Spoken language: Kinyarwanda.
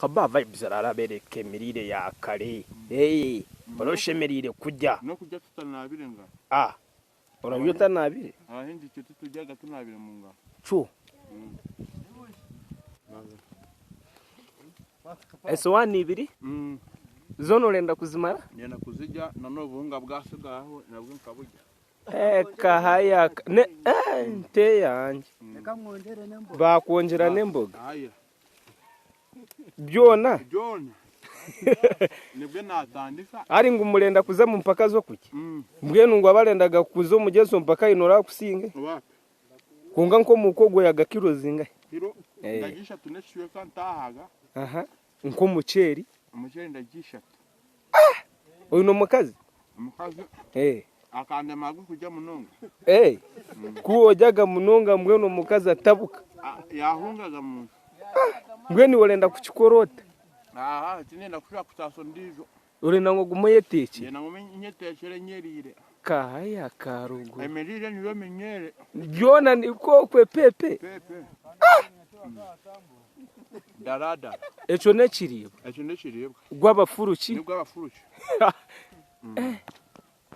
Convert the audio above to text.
kaba vibes arabereka emirire ya kare baroshemerire kujya no kujya tutanabire nga urayuta nabire ahindi cyo tutujyaga tunabire mu nga cu eswani ibiri zono renda kuzimara nenda kuzijya nano bunga bwasigaho nabwo nkabujya kahaya ne nte yanje bakongera n'imboga byona nibwe natandika ari ngo umurenda kuza mu mpaka zo kuki mbwenu ngo abarendaga kuzo mugezo mpaka inora kusinge kunga nko mukogo ya gakiro zinga kiro ndagisha tuneshiwe kantahaga nko muceri ndagisha uyu no mukazi akande magu kujya munonga kuojyaga munonga mbwenu mukazi atabuka yahungaga mu mbwenu urenda kukikorota tinenda kushaka kutaso ndizo urenda ngo gumuyeteke yena ngo nyetechere nyerire kahaya karugo emerire niyo menyere byona niko kwe pepe darada eco ne kiribwa gwabafuruki gw'abafuruki